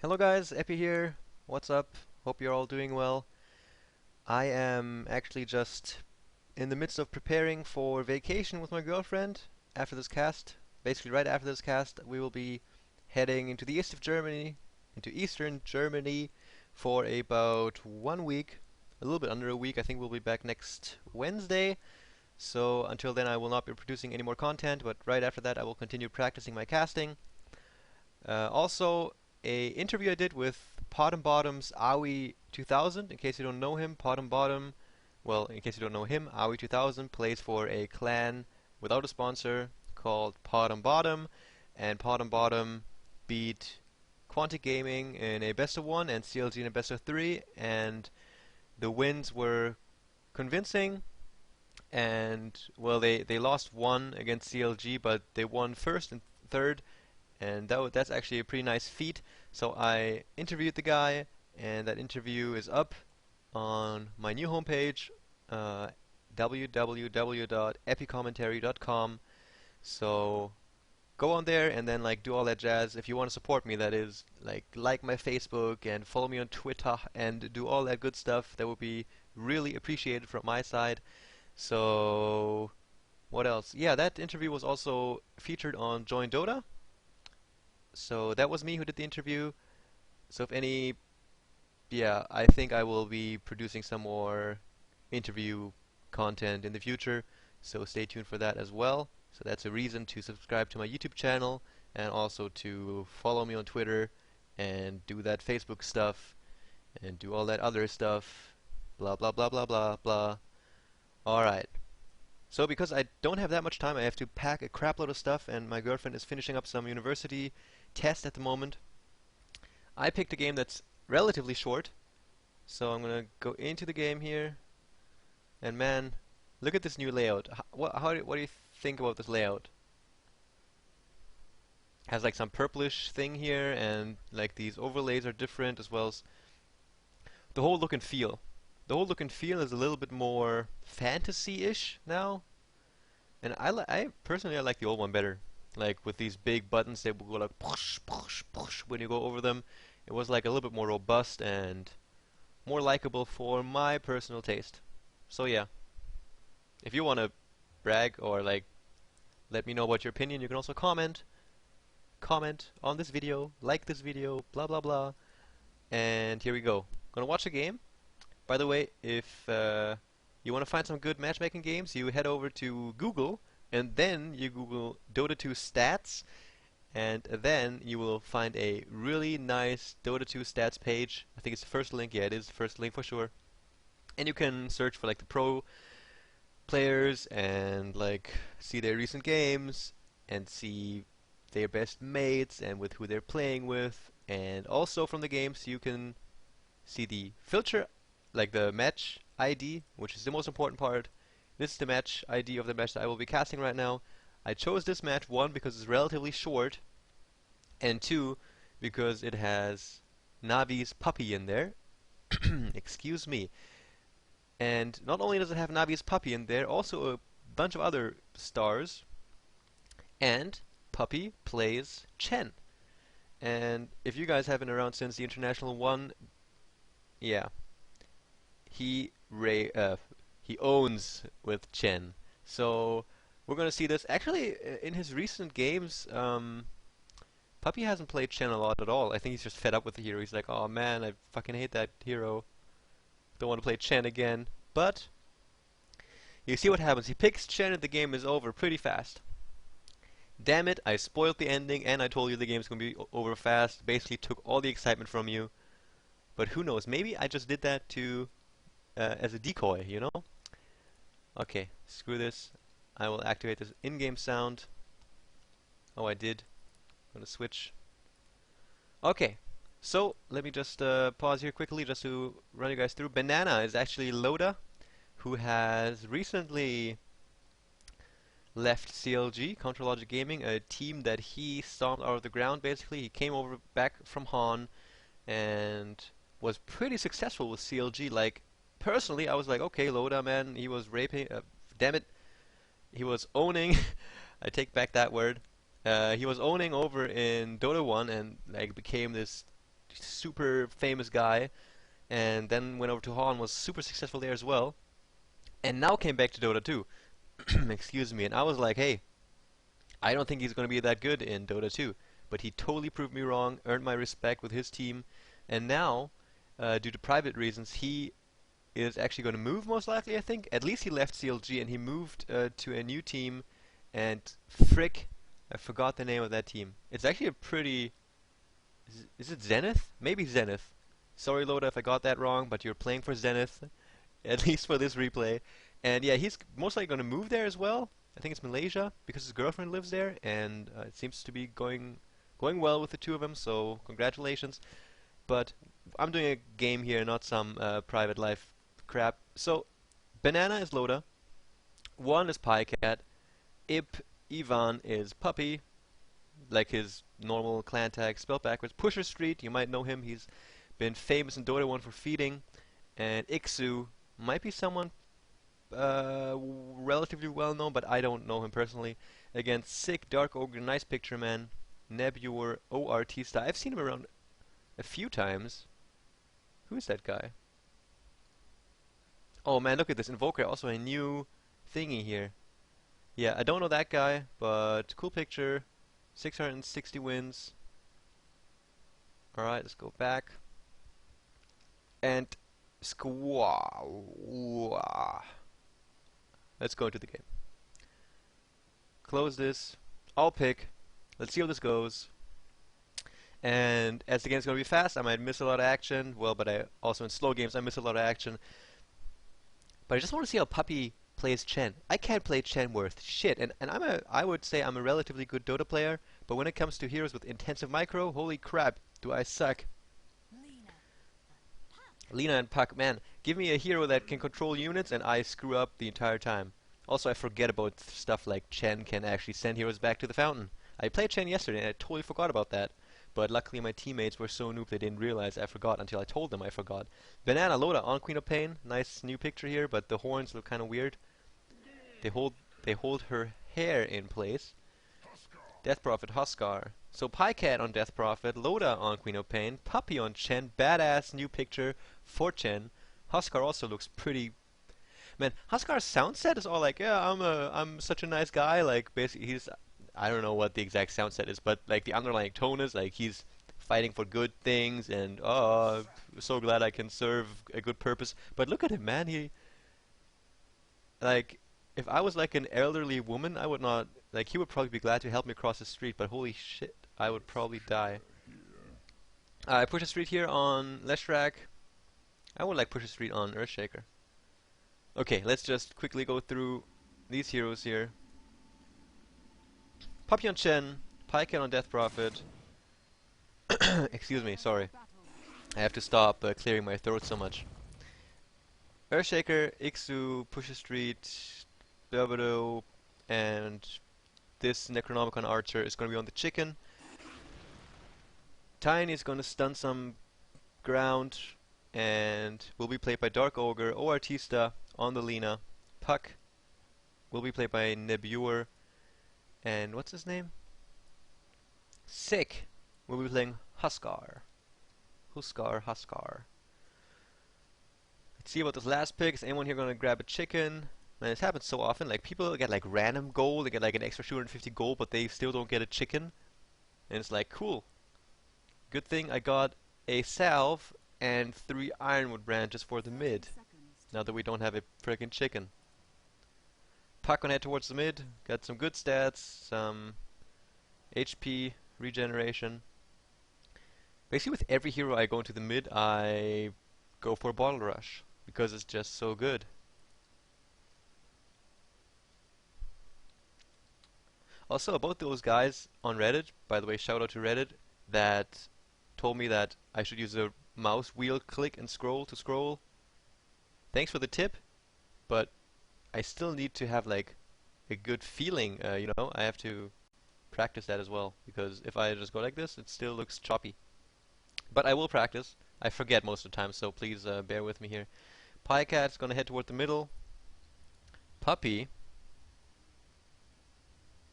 Hello guys, Epi here. What's up? Hope you're all doing well. I am actually just in the midst of preparing for vacation with my girlfriend after this cast. Basically, right after this cast, we will be heading into the east of Germany, into eastern Germany for about 1 week, a little bit under a week. I think we'll be back next Wednesday. So until then, I will not be producing any more content, but right after that, I will continue practicing my casting. Also, a interview I did with Pot and Bottom's Aoi 2000. In case you don't know him, Pot and Bottom, well, in case you don't know him, Aoi 2000 plays for a clan without a sponsor called Pot and Pot and Bottom beat Quantic Gaming in a best of one and CLG in a best of three, and the wins were convincing. And well, they lost one against CLG, but they won first and third, and that's actually a pretty nice feat. So I interviewed the guy, and that interview is up on my new homepage, uh, www.epicommentary.com. So go on there and then do all that jazz. If you want to support me, that is, like my Facebook and follow me on Twitter and do all that good stuff. That would be really appreciated from my side. So what else? Yeah, that interview was also featured on Join Dota. So that was me who did the interview. So if any, yeah, I think I will be producing some more interview content in the future. So stay tuned for that as well. So that's a reason to subscribe to my YouTube channel and also to follow me on Twitter and do that Facebook stuff and do all that other stuff. Blah blah blah blah blah blah. Alright. So because I don't have that much time, I have to pack a crap load of stuff, and my girlfriend is finishing up some university test at the moment. I picked a game that's relatively short, so I'm gonna go into the game here, and man, look at this new layout. What do you think about this layout? Has like some purplish thing here, and like these overlays are different, as well as the whole look and feel. The whole look and feel is a little bit more fantasy-ish now, and I personally I like the old one better. Like with these big buttons, they will go like push, push, push when you go over them. It was like a little bit more robust and more likable for my personal taste. So yeah, if you want to brag or let me know about your opinion, you can also comment on this video, like this video, blah blah blah. And here we go. Gonna watch a game. By the way, if you want to find some good matchmaking games, you head over to Google and then you Google Dota 2 stats, and then you will find a really nice Dota 2 stats page. I think it's the first link. Yeah, it is the first link for sure. And you can search for like the pro players and see their recent games and see their best mates and with who they're playing with. And also from the games you can see the filter, like the match ID, which is the most important part. This is the match ID of the match that I will be casting right now. I chose this match, one, because it's relatively short, and two, because it has Navi's puppy in there. Excuse me. And not only does it have Navi's puppy in there, also a bunch of other stars, and Puppy plays Chen. And if you guys have been around since the International one, yeah, he he owns with Chen. So we're gonna see this. Actually, in his recent games, Puppy hasn't played Chen a lot at all. I think he's just fed up with the hero. He's like, oh man, I fucking hate that hero. Don't want to play Chen again. But you see what happens. He picks Chen and the game is over pretty fast. Damn it, I spoiled the ending and I told you the game's gonna be over fast. Basically took all the excitement from you. But who knows, maybe I just did that to as a decoy, you know? Okay, screw this. I will activate this in-game sound. Oh, I did. I'm gonna switch. Okay, so let me just pause here quickly just to run you guys through. Banana is actually Loda, who has recently left CLG, Counter Logic Gaming, a team that he stomped out of the ground basically. He came over back from Han and was pretty successful with CLG. Like, personally, I was like, okay, Loda, man, he was raping, damn it, he was owning, I take back that word, he was owning over in Dota 1 and became this super famous guy, and then went over to Han, was super successful there as well, and now came back to Dota 2. Excuse me, and I was like, hey, I don't think he's going to be that good in Dota 2, but he totally proved me wrong, earned my respect with his team, and now, due to private reasons, he is actually going to move most likely, I think. At least he left CLG and he moved to a new team, and frick, I forgot the name of that team. It's actually a pretty... Is it Zenith? Maybe Zenith. Sorry Loda if I got that wrong, but you're playing for Zenith, at least for this replay. And yeah, he's most likely going to move there as well. I think it's Malaysia, because his girlfriend lives there, and it seems to be going well with the two of them, so congratulations. But I'm doing a game here, not some private life crap. So, Banana is Loda, 1 is Pajkatt, Ivan is Puppy, like his normal clan tag spelled backwards. Pusherstreet, you might know him, he's been famous in Dota 1 for feeding, and Ixu might be someone relatively well known, but I don't know him personally. Again, Sick, Dark Ogre, Nice Picture Man, Nebulor, Artista. I've seen him around a few times. Who is that guy? Oh man, look at this Invoker, also a new thingy here. Yeah, I don't know that guy, but cool picture. 660 wins. Alright, let's go back. And squaw. Let's go into the game. Close this. I'll pick. Let's see how this goes. And as the game's going to be fast, I might miss a lot of action. Well, but I also in slow games I miss a lot of action. But I just want to see how Puppy plays Chen. I can't play Chen worth shit, and I would say I'm a relatively good Dota player, but when it comes to heroes with intensive micro, holy crap, do I suck. Lina and Puck, man, give me a hero that can control units and I screw up the entire time. Also, I forget about stuff like Chen can actually send heroes back to the fountain. I played Chen yesterday and I totally forgot about that. But luckily my teammates were so noob they didn't realize I forgot until I told them I forgot. Banana Loda on Queen of Pain. Nice new picture here, but the horns look kind of weird. They hold her hair in place. Death Prophet Huskar. So Pajkatt on Death Prophet, Loda on Queen of Pain, Puppy on Chen. Badass new picture for Chen. Huskar also looks pretty. Man, Huskar's sound set is all like, yeah, I'm such a nice guy. Like basically he's, I don't know what the exact sound set is, but like the underlying tone is like he's fighting for good things and oh, so glad I can serve a good purpose. But look at him, man. He like if I was like an elderly woman, I would not like. He would probably be glad to help me across the street, but holy shit, I would probably die. I Pusherstreet here on Leshrac. I would like Pusherstreet on Earthshaker. Okay, let's just quickly go through these heroes here. Puppy on Chen, Pajkatt on Death Prophet. Excuse me, sorry. I have to stop clearing my throat so much. Earthshaker, Ixu, Pusherstreet, Dervido, and this Necronomicon Archer is going to be on the chicken. Tiny is going to stun some ground and will be played by Dark Ogre. Artista on the Lina. Puck will be played by Nebulor. And what's his name? Sick will be playing Huskar. Huskar. Let's see about this last pick. Is anyone here gonna grab a chicken? Man, this happens so often. Like people get like random gold, they get like an extra 250 gold, but they still don't get a chicken. And it's like, cool. Good thing I got a salve and 3 ironwood branches for the mid. Now that we don't have a friggin' chicken. Puck gonna head towards the mid. Got some good stats, some HP regeneration. Basically with every hero I go into the mid, I go for a bottle rush because it's just so good. Also about those guys on Reddit, by the way, shout out to Reddit, that told me that I should use a mouse wheel click and scroll to scroll. Thanks for the tip, but I still need to have like a good feeling, you know, I have to practice that as well, because if I just go like this, it still looks choppy. But I will practice. I forget most of the time, so please bear with me here. Pajkatt's gonna head toward the middle. Puppy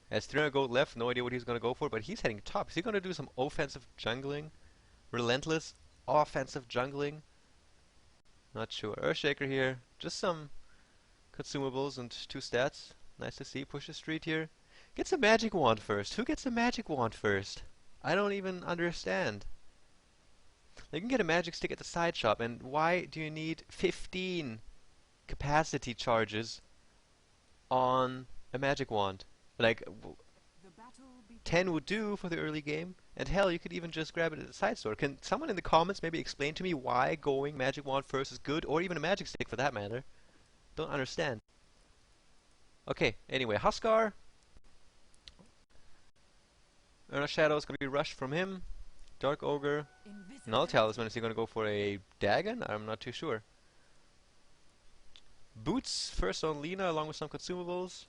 has 300 gold left, no idea what he's gonna go for, but he's heading top. Is he gonna do some offensive jungling? relentless offensive jungling. Not sure. Earthshaker here. Just some consumables and 2 stats. Nice to see. Pusherstreet here. Gets a magic wand first. Who gets a magic wand first? I don't even understand. You can get a magic stick at the side shop, and why do you need 15 capacity charges on a magic wand? Like, 10 would do for the early game, and hell, you could even just grab it at the side store. Can someone in the comments maybe explain to me why going magic wand first is good, or even a magic stick for that matter? Don't understand. Okay, anyway, Huskar. Earth Shadow is going to be rushed from him. Dark Ogre. Null Talisman, is he going to go for a Dagon? I'm not too sure. Boots first on Lina along with some consumables.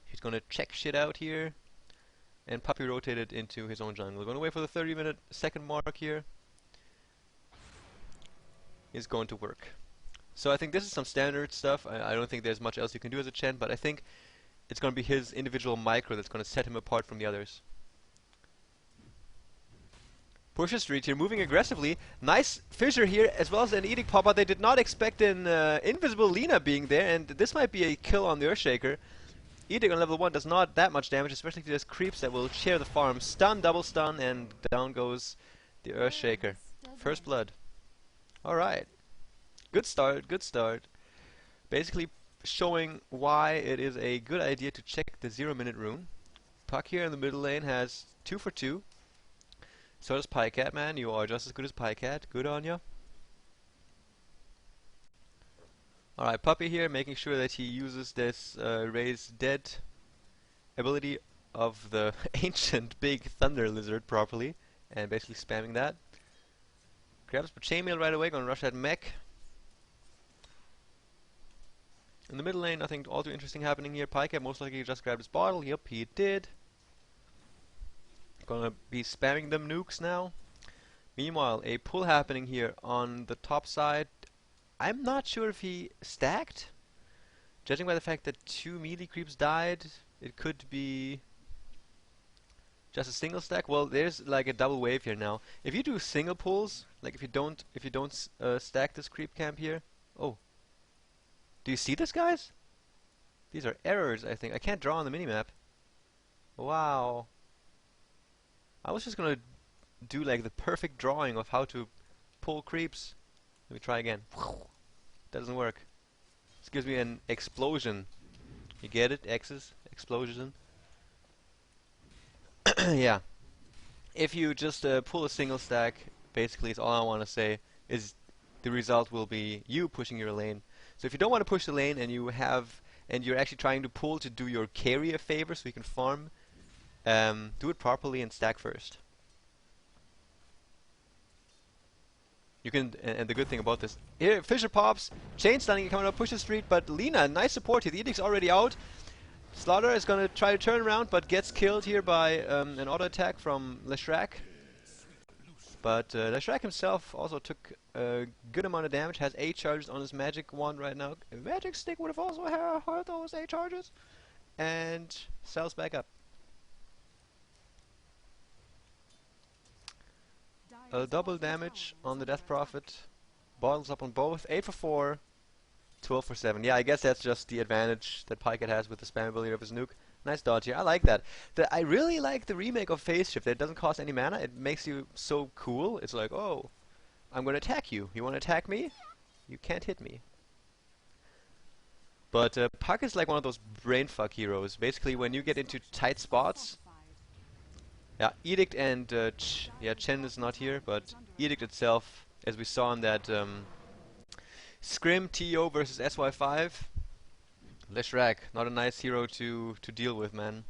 He's going to check shit out here. And Puppy rotated into his own jungle. Going to wait for the 30-minute second mark here. Is going to work. So I think this is some standard stuff. I don't think there's much else you can do as a Chen, but I think it's going to be his individual micro that's going to set him apart from the others. Pusherstreet here, moving aggressively. Nice fissure here, as well as an Edict pop-out. They did not expect an invisible Lina being there, and this might be a kill on the Earthshaker. Edict on level 1 does not that much damage, especially to those creeps that will share the farm. Stun, double stun, and down goes the Earthshaker. First blood. Alright. Good start, good start. Basically showing why it is a good idea to check the 0-minute rune. Puck here in the middle lane has 2 for 2. So does Pajkatt, man. You are just as good as Pajkatt. Good on ya. Alright, Puppy here, making sure that he uses this Raise Dead ability of the ancient big thunder lizard properly, and basically spamming that. Grabs Chainmail right away, gonna rush that mech. In the middle lane, nothing all too interesting happening here. Pajkatt most likely just grabbed his bottle. Yep, he did. Gonna be spamming them nukes now. Meanwhile, a pull happening here on the top side. I'm not sure if he stacked. Judging by the fact that 2 melee creeps died, it could be just a single stack. Well, there's like a double wave here now. If you do single pulls, like if you don't stack this creep camp here. Oh, do you see this, guys? These are errors, I think. I can't draw on the minimap. Wow. I was just gonna do like the perfect drawing of how to pull creeps. Let me try again. Doesn't work. This gives me an explosion. You get it? X's? Explosion. Yeah. If you just pull a single stack, basically is all I want to say, is the result will be you pushing your lane. So if you don't want to push the lane and you're actually trying to pull to do your carry a favor so you can farm, do it properly and stack first. You can, and the good thing about this, here Fisher pops, chain stunning coming up Pusherstreet, but Lina, nice support here. The Edict's already out. Slaughter is gonna try to turn around, but gets killed here by an auto attack from Leshrac. But Leshrac himself also took a good amount of damage, has 8 charges on his magic wand right now. A magic stick would have also hurt those 8 charges, and sells back up. Double damage on the Death Prophet. Bottles up on both. 8 for 4. 12 for 7. Yeah, I guess that's just the advantage that Pajkatt has with the spam ability of his nuke. Nice dodge here. I like that. I really like the remake of Phase Shift. It doesn't cost any mana. It makes you so cool. It's like, oh, I'm going to attack you. You want to attack me? You can't hit me. But Pajkatt is like one of those brainfuck heroes. Basically, when you get into tight spots... Yeah, Edict and Chen is not here, but Edict itself, as we saw in that Scrim TO versus SY5, Leshrac, not a nice hero to deal with, man.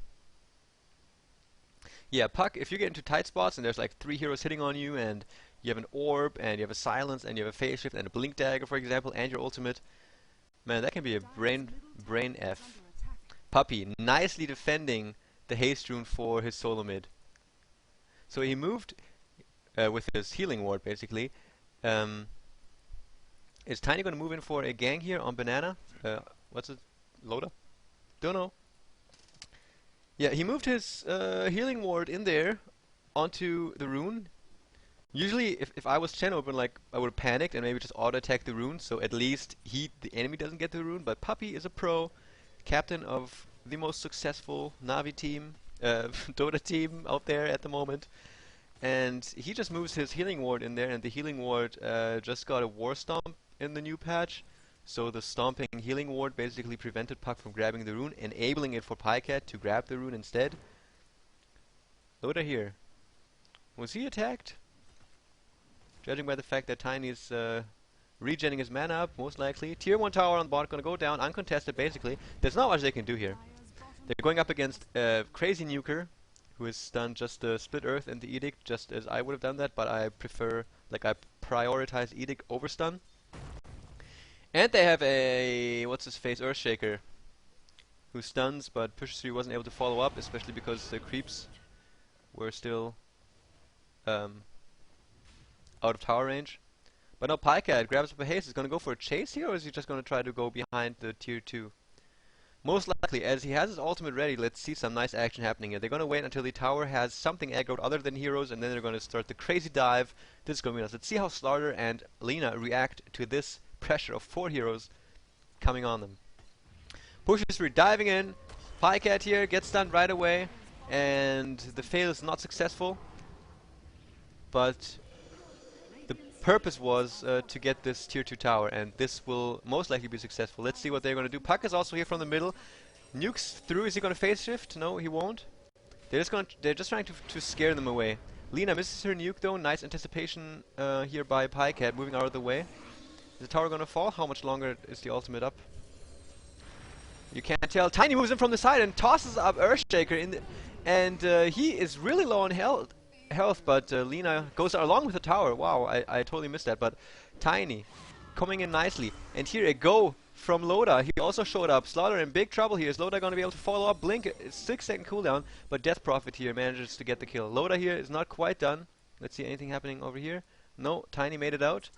Yeah, Puck, if you get into tight spots and there's like 3 heroes hitting on you, and you have an orb, and you have a silence, and you have a phase shift, and a blink dagger, for example, and your ultimate, man, that can be a brain F. Puppy, nicely defending the haste rune for his solo mid. So he moved with his healing ward, basically. Is Tiny going to move in for a gang here on Banana? What's it? Loda? Don't know. Yeah, he moved his healing ward in there onto the rune. Usually, if I was Chen, I would have panicked and maybe just auto attack the rune, so at least the enemy doesn't get the rune. But Puppy is a pro, captain of the most successful Navi team, Dota team out there at the moment, and he just moves his healing ward in there, and the healing ward just got a war stomp in the new patch. So the stomping healing ward basically prevented Puck from grabbing the rune, enabling it for Pajkatt to grab the rune instead. Loda here. Was he attacked? Judging by the fact that Tiny is regenning his mana up, most likely. Tier 1 tower on bot gonna go down, uncontested basically. There's not much they can do here. They're going up against Crazy Nuker, who is stunned just the Split Earth and the Edict, just as I would have done that, but I prioritize Edict over stun. And they have a, what's-his-face, Earthshaker, who stuns, but Pusherstreet wasn't able to follow up, especially because the creeps were still out of tower range. But now Pajkatt grabs up a haste. Is going to go for a chase here, or is he just going to try to go behind the tier 2? Most likely, as he has his ultimate ready, let's see some nice action happening here. They're going to wait until the tower has something aggroed other than heroes, and then they're going to start the crazy dive. This is going to be nice. Let's see how Slaughter and Lina react to this pressure of 4 heroes coming on them. Pusherstreet diving in. Pajkatt here gets stunned right away, and the fail is not successful. But the purpose was to get this tier 2 tower, and this will most likely be successful. Let's see what they're going to do. Puck is also here from the middle. Nukes through. Is he going to phase shift? No, he won't. They're just trying to scare them away. Lina misses her nuke though. Nice anticipation here by Pajkatt, moving out of the way. Is the tower going to fall? How much longer is the ultimate up? You can't tell. Tiny moves in from the side and tosses up Earthshaker in the, and he is really low on health, but Lina goes along with the tower. Wow, I totally missed that. But Tiny coming in nicely, and here a go from Loda. He also showed up. Slaughter in big trouble here. Is Loda going to be able to follow up? Blink, 6-second cooldown, but Death Prophet here manages to get the kill. Loda here is not quite done. Let's see anything happening over here. No, Tiny made it out.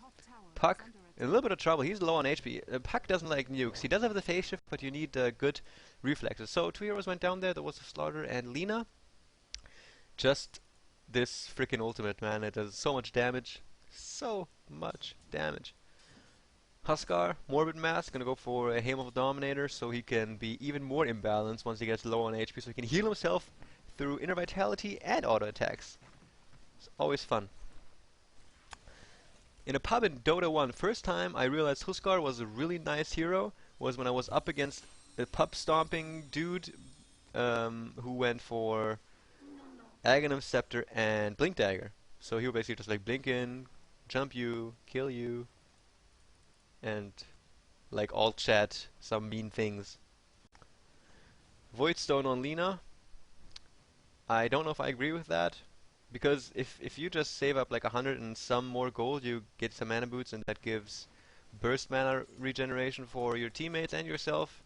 Puck in a little bit of trouble. He's low on HP. Puck doesn't like nukes. He does have the phase shift, but you need good reflexes. So 2 heroes went down there. There was Slaughter and Lina. Just this freaking ultimate, man. It does so much damage. So much damage. Huskar, Morbid Mask, gonna go for a Hail of Dominator so he can be even more imbalanced once he gets low on HP, so he can heal himself through Inner Vitality and auto attacks. It's always fun. In a pub in Dota 1, first time I realized Huskar was a really nice hero was when I was up against a pub stomping dude who went for Aghanim Scepter and Blink Dagger. So he would basically just like blink in, jump you, kill you, and like alt chat some mean things. Voidstone on Lina. I don't know if I agree with that, because if you just save up like 100 and some more gold, you get some mana boots, and that gives burst mana regeneration for your teammates and yourself.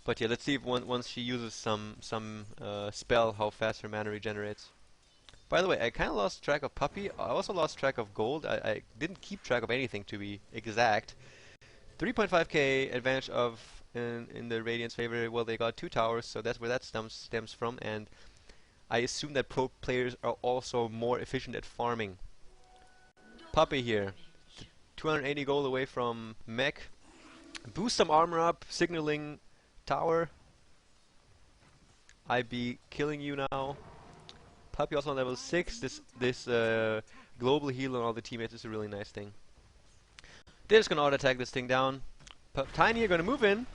But yeah, let's see if once she uses some spell, how fast her mana regenerates. By the way, I kind of lost track of Puppy. I also lost track of gold. I didn't keep track of anything, to be exact. 3.5k advantage of in the Radiant's favor. Well, they got 2 towers, so that's where that stems from. And I assume that pro players are also more efficient at farming. Puppy here, 280 gold away from Mech. Boost some armor up, signaling tower. I be killing you now. Puppy also on level 6. This global heal on all the teammates is a really nice thing. They're just gonna auto attack this thing down. Tiny are gonna move in,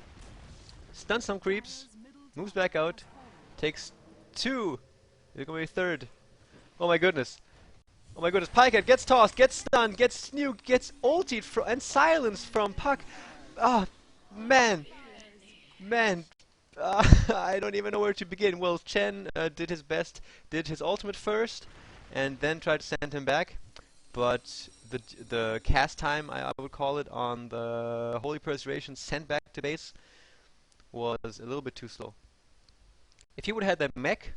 stun some creeps, moves back out, takes 2. They're gonna be 3rd. Oh my goodness. Oh my goodness. Pajkatt gets tossed, gets stunned, gets snuked, gets ultied and silenced from Puck. Oh man. Man. I don't even know where to begin. Well, Chen did his best, did his ultimate first, and then tried to send him back. But the cast time, I would call it, on the Holy Persuasion sent back to base was a little bit too slow. If he would have had that mech,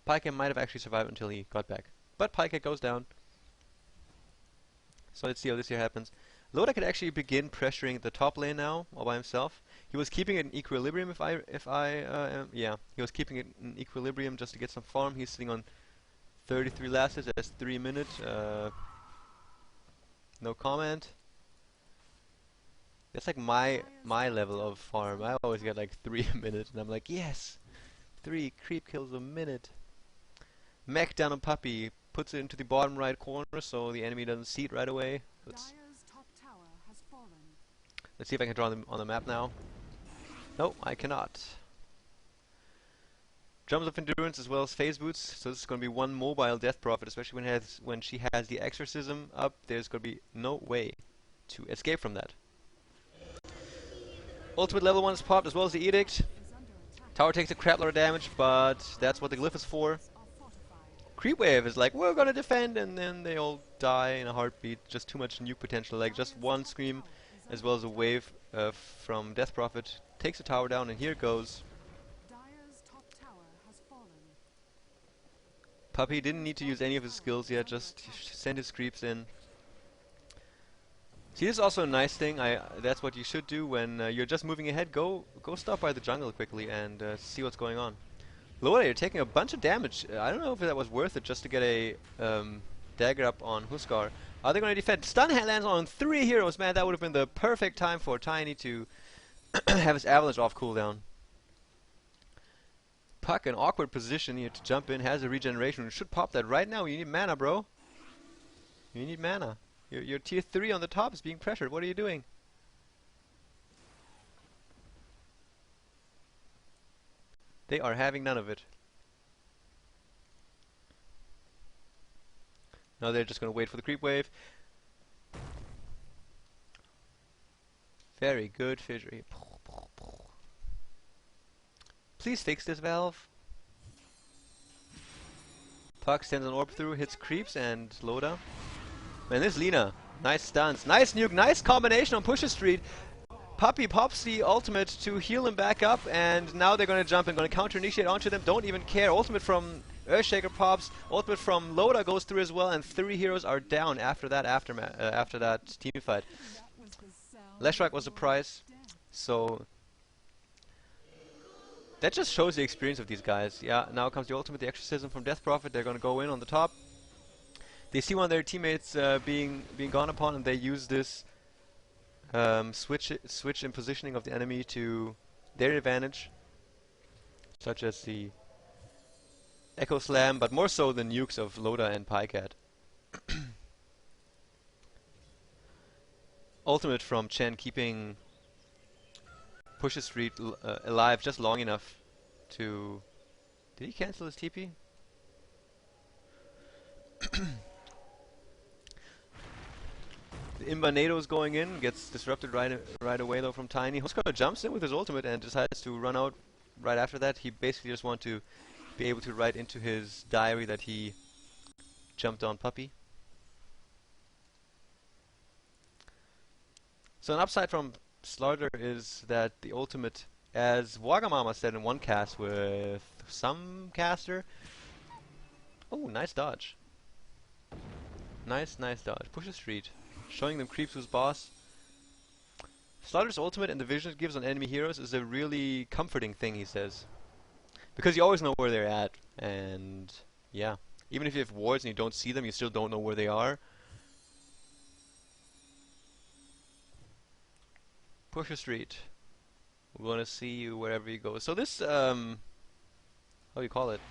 Pajkatt might have actually survived until he got back. But Pajkatt goes down. So let's see how this here happens. Loda could actually begin pressuring the top lane now, all by himself. He was keeping it in equilibrium yeah, he was keeping it in equilibrium just to get some farm. He's sitting on 33 last hits, that's 3 minutes. No comment. That's like my level of farm. I always get like 3 a minute, and I'm like, yes, 3 creep kills a minute. Mech down on Puppy, puts it into the bottom right corner so the enemy doesn't see it right away. Let's see if I can draw them on the map now. No, I cannot. Drums of Endurance as well as Phase Boots, so this is going to be one mobile Death Prophet, especially when she has the Exorcism up. There's going to be no way to escape from that. Ultimate level 1 is popped as well as the Edict. Tower takes a crap load of damage, but that's what the glyph is for. Creep Wave is like, we're gonna defend, and then they all die in a heartbeat. Just too much nuke potential, like just one scream as well as a wave from Death Prophet takes the tower down, and here it goes. Puppy didn't need to use any of his skills yet, just send his creeps in. See, this is also a nice thing. That's what you should do when you're just moving ahead. Go stop by the jungle quickly and see what's going on. Loda, you're taking a bunch of damage. I don't know if that was worth it just to get a dagger up on Huskar. Are they going to defend? Stun lands on 3 heroes, man. That would have been the perfect time for Tiny to have his avalanche off cooldown. Puck, an awkward position here to jump in, has a regeneration. We should pop that right now. You need mana, bro. You need mana. Your tier 3 on the top is being pressured. What are you doing? They are having none of it. Now they're just going to wait for the creep wave. Very good, Fishery. Please fix this valve. Puck sends an orb through, hits creeps and Loda. Man, this Lina, nice stuns, nice nuke, nice combination on Pusherstreet. Puppy pops the ultimate to heal him back up, and now they're going to jump and going to counter initiate onto them. Don't even care. Ultimate from Earthshaker pops. Ultimate from Loda goes through as well, and 3 heroes are down after that after that team fight. Leshrac was the prize, so that just shows the experience of these guys. Yeah, now comes the ultimate, the Exorcism from Death Prophet. They're going to go in on the top. They see one of their teammates being gone upon, and they use this switch in positioning of the enemy to their advantage, such as the Echo Slam, but more so the nukes of Loda and Pajkatt. Ultimate from Chen, keeping Pusherstreet alive just long enough to... Did he cancel his TP? The Imbanedo's going in, gets disrupted right away though from Tiny. Huskar jumps in with his ultimate and decides to run out right after that. He basically just wants to be able to write into his diary that he jumped on Puppy. So an upside from Slaughter is that the ultimate, as Wagamama said in one cast with some caster... Oh, nice dodge. Nice dodge. Pusherstreet, showing them creeps who's boss. Slaughter's ultimate and the vision it gives on enemy heroes is a really comforting thing, he says. Because you always know where they're at, and yeah. Even if you have wards and you don't see them, you still don't know where they are. Pusherstreet, we're gonna see you wherever you go. So this, how do you call it?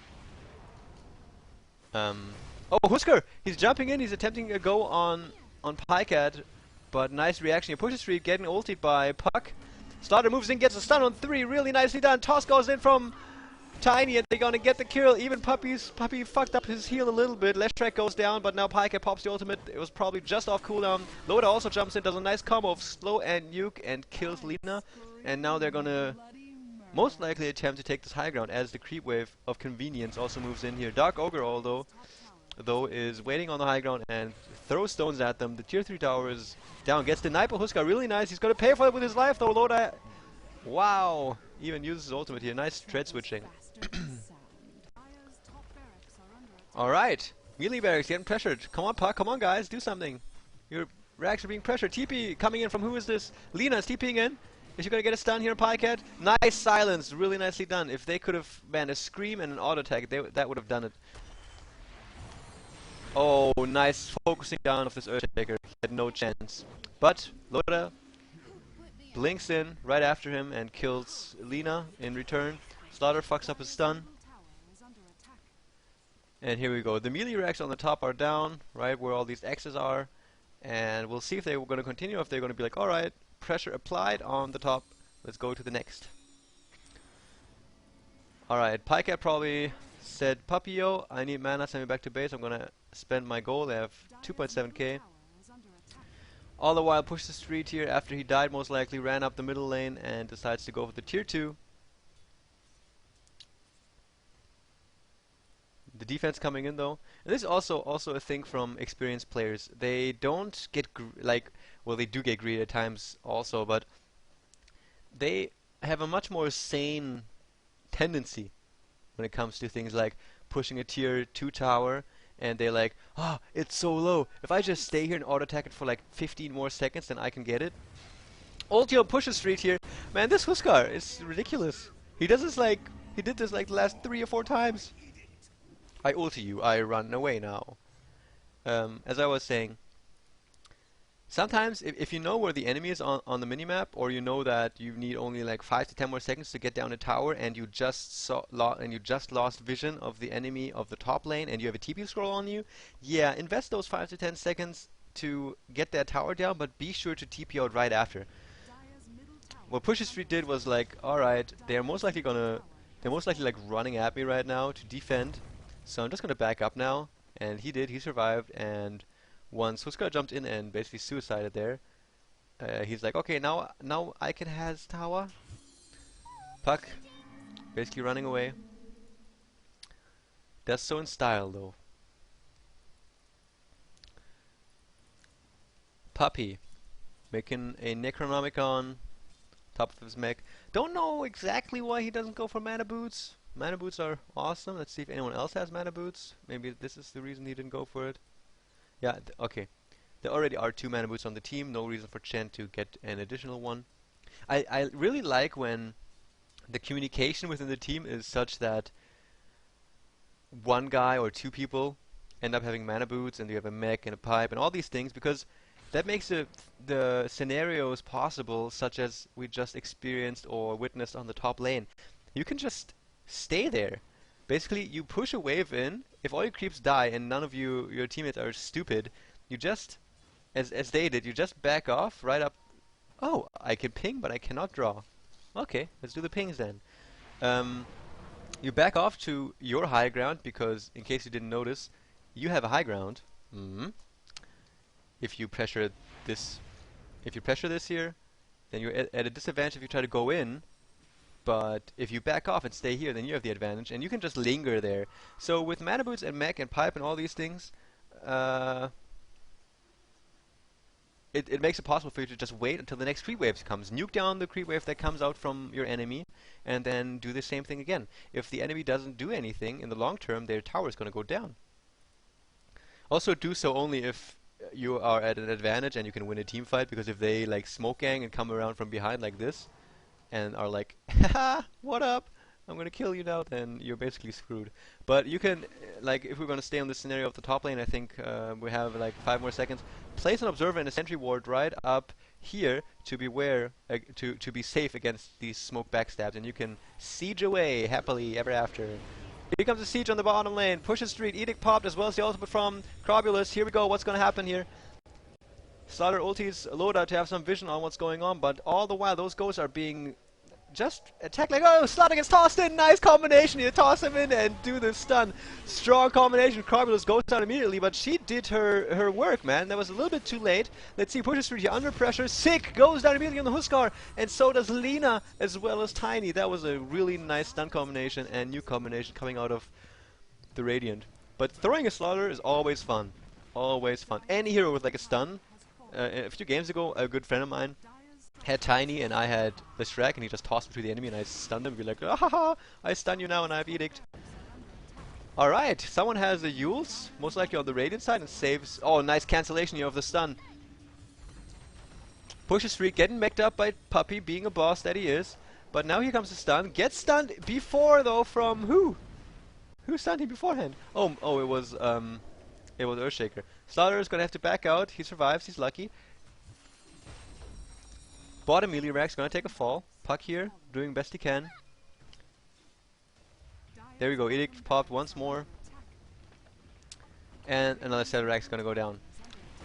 Oh, Huskar! He's jumping in, he's attempting a go on Pajkatt, but nice reaction here. Pusherstreet getting ulted by Puck. Slaughter moves in, gets a stun on 3, really nicely done. Toss goes in from Tiny, and they're gonna get the kill. Even Puppy fucked up his heal a little bit. Leshrac goes down, but now Pajkatt pops the ultimate. It was probably just off cooldown. Loda also jumps in, does a nice combo of slow and nuke, and kills Lina. And now they're gonna most likely attempt to take this high ground, as the creep wave of convenience also moves in here. Dark Ogre, though, is waiting on the high ground and throws stones at them. The tier 3 tower is down. Gets denied by Huskar. Really nice. He's gonna pay for it with his life, though. Loda, wow, even uses his ultimate here. Nice tread switching. Alright, melee barracks getting pressured. Come on, Puck, come on, guys, do something. Your racks are being pressured. TP coming in from who is this? Lina is TPing in. Is she gonna get a stun here on Pajkatt? Nice silence, really nicely done. If they could have banned a scream and an auto attack, that would have done it. Oh, nice focusing down of this Earthshaker. He had no chance. But Loda blinks in right after him and kills Lina in return. Slaughter fucks up his stun. And here we go. The melee racks on the top are down, right where all these X's are. And we'll see if they're going to continue, if they're going to be like, alright, pressure applied on the top. Let's go to the next. Alright, Pajkatt probably said, Papio, I need mana, send me back to base. I'm going to spend my gold. I have 2.7k. All the while, Pusherstreet here, after he died most likely, ran up the middle lane and decides to go for the tier 2. The defense coming in though. And this is also a thing from experienced players. They don't get well, they do get greedy at times also, but they have a much more sane tendency when it comes to things like pushing a tier 2 tower, and they're like, oh, it's so low. If I just stay here and auto attack it for like 15 more seconds, then I can get it. Ultio Pusherstreet here. Man, this Huskar is ridiculous. He does this like, he did this like the last 3 or 4 times. I ulti you, I run away now. As I was saying, sometimes if you know where the enemy is on the minimap, or you know that you need only like 5 to 10 more seconds to get down a tower, and you just lost vision of the enemy of the top lane, and you have a TP scroll on you, yeah, invest those 5 to 10 seconds to get that tower down, but be sure to TP out right after. What Pusherstreet did was like, alright, they're most likely like running at me right now to defend. So I'm just gonna back up now, and he did. He survived, and once Huskar jumped in and basically suicided there, he's like, okay, now I can has tower. Puck, basically running away. That's so in style though. Puppy, making a Necronomicon, top of his mech. Don't know exactly why he doesn't go for mana boots. Mana boots are awesome. Let's see if anyone else has mana boots. Maybe this is the reason he didn't go for it. Yeah, okay. There already are 2 mana boots on the team. No reason for Chen to get an additional one. I really like when the communication within the team is such that one guy or 2 people end up having mana boots, and you have a mech and a pipe and all these things, because that makes the scenarios possible, such as we just experienced or witnessed on the top lane. You can just stay there. Basically, you push a wave in. If all your creeps die and none of your teammates are stupid, you just, as they did, you just back off right up. Oh, I can ping, but I cannot draw. Okay, let's do the pings then. You back off to your high ground, because in case you didn't notice, you have a high ground. If you pressure this here, then you're at a disadvantage if you try to go in. But if you back off and stay here, then you have the advantage, and you can just linger there. So with mana boots and mech and pipe and all these things, it makes it possible for you to just wait until the next creep wave comes. Nuke down the creep wave that comes out from your enemy, and then do the same thing again. If the enemy doesn't do anything, in the long term, their tower is going to go down. Also do so only if you are at an advantage and you can win a team fight, because if they like smoke gang and come around from behind like this, and are like, haha, what up? I'm gonna kill you now, then you're basically screwed. But you can, like, if we're gonna stay on this scenario of the top lane, I think we have like 5 more seconds. Place an observer and a sentry ward right up here to beware, to be safe against these smoke backstabs, and you can siege away happily ever after. Here comes a siege on the bottom lane. Pusherstreet, Edict popped, as well as the ultimate from Crobulus. Here we go, what's gonna happen here? Slaughter ultis Loda to have some vision on what's going on, but all the while those ghosts are being just attacked like, oh, Slaughter gets tossed in, nice combination, you toss him in and do the stun. Strong combination, Crobulus goes down immediately, but she did her work, man. That was a little bit too late. Let's see, Pusherstreet here under pressure, sick, goes down immediately on the Huskar, and so does Lina, as well as Tiny. That was a really nice stun combination and new combination coming out of the Radiant. But throwing a Slaughter is always fun. Always fun. Any hero with like a stun. A few games ago, a good friend of mine had Tiny and I had the Shrek, and he just tossed me to the enemy and I stunned him. Be like, ah, ha, ha, I stun you now and I have Edict. Alright, someone has a Yules, most likely on the Radiant side, and saves. Oh, nice cancellation here of the stun. Pusherstreet getting mech'd up by Puppy, being a boss that he is. But now here comes the stun. Gets stunned before though from who? Who stunned him beforehand? Oh, it was It was Earthshaker. Slaughter is gonna have to back out. He survives. He's lucky. Bottom melee rack's gonna take a fall. Puck here, doing best he can. There we go. Edict popped once more. And another set of racks gonna go down.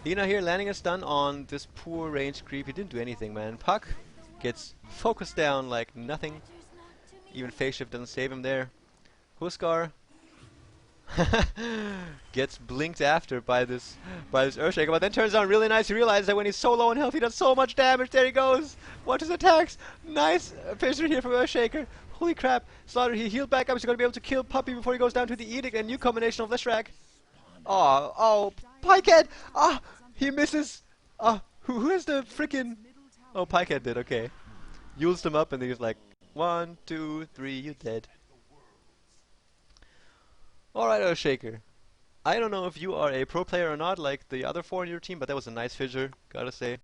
Lina here landing a stun on this poor range creep. He didn't do anything, man. Puck gets focused down like nothing. Even phase shift doesn't save him there. Huskar gets blinked after by this Earthshaker, but then turns out really nice. He realizes that when he's so low in health, he does so much damage. There he goes. Watch his attacks. Nice Fisher here from Earthshaker. Holy crap. Slaughter, he healed back up. He's going to be able to kill Puppy before he goes down to the Edict. A new combination of Leshrac. Oh, Pajkatt! Ah, he misses. Who is the freaking? Oh, Pajkatt did. Okay, used him up, and he was like, 1, 2, 3, you're dead. All right, Earthshaker. I don't know if you are a pro player or not, like the other 4 in your team, but that was a nice fissure. Gotta say.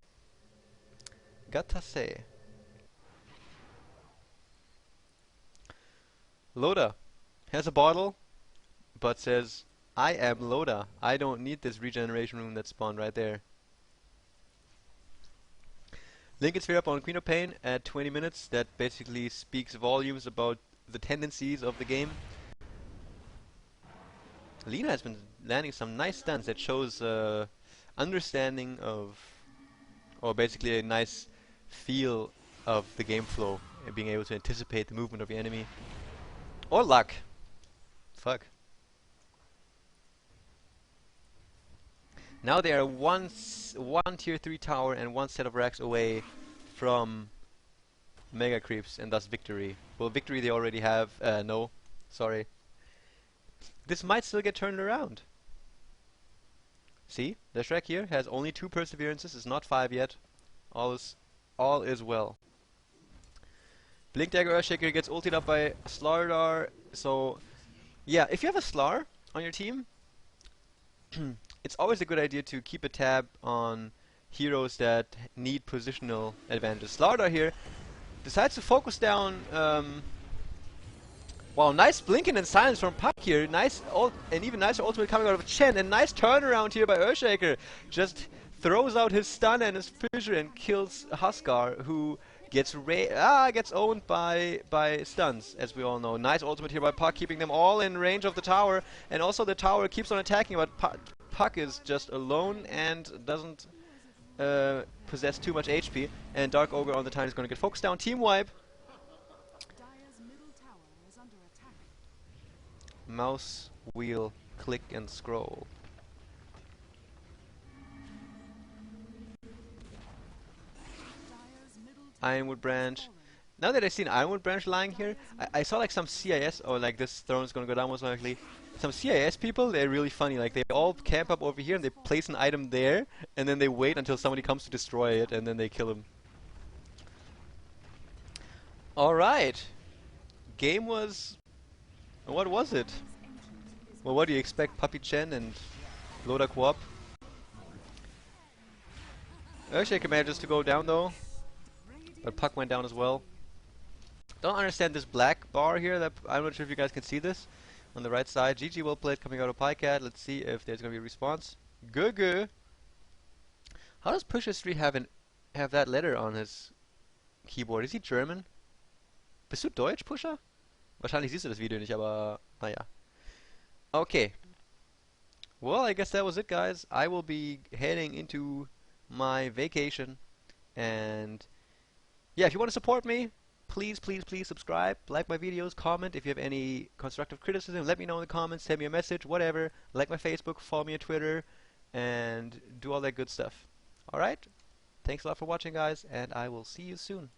Loda has a bottle, but says, I am Loda. I don't need this regeneration room that spawned right there. Link is fair up on Queen of Pain at 20 minutes. That basically speaks volumes about the tendencies of the game. Lina has been landing some nice stuns that shows understanding of, or basically a nice feel of the game flow and being able to anticipate the movement of the enemy. Or luck. Fuck. Now they are one tier 3 tower and 1 set of racks away from mega creeps and thus victory. Well, victory they already have. No, sorry. This might still get turned around. See, the Shrek here has only 2 perseverances. It's not 5 yet. All is well. Blink Dagger Earthshaker gets ulted up by Slardar. So, yeah, if you have a Slar on your team, it's always a good idea to keep a tab on heroes that need positional advantages. Slardar here decides to focus down. Wow, nice blinking and silence from Puck here. Nice and even nicer ultimate coming out of Chen. And nice turnaround here by Earthshaker. Just throws out his stun and his fissure and kills Huskar, who gets owned by stuns, as we all know. Nice ultimate here by Puck, keeping them all in range of the tower. And also the tower keeps on attacking, but Puck is just alone and doesn't possess too much HP. And Dark Ogre on the time is going to get focused down. Team wipe. Mouse, wheel, click and scroll. Ironwood branch. Now that I see an Ironwood branch lying here, I saw like some CIS, or like this throne is gonna go down most likely. Some CIS people, they're really funny. Like they all camp up over here and they place an item there, and then they wait until somebody comes to destroy it, and then they kill him. All right, game was. What was it? Well, what do you expect? Puppy Chen and Loda co-op. Earthshaker manages to go down though, but Puck went down as well. Don't understand this black bar here. That I'm not sure if you guys can see this on the right side. GG well played coming out of Pajkatt. Let's see if there's gonna be a response. Good. How does Pusherstreet have that letter on his keyboard? Is he German? Bist du Deutsch, Pusher? Wahrscheinlich siehst du das Video nicht, aber naja. Okay. Well, I guess that was it, guys. I will be heading into my vacation. And yeah, if you want to support me, please subscribe, like my videos, comment. If you have any constructive criticism, let me know in the comments, send me a message, whatever. Like my Facebook, follow me on Twitter, and do all that good stuff. Alright? Thanks a lot for watching, guys, and I will see you soon.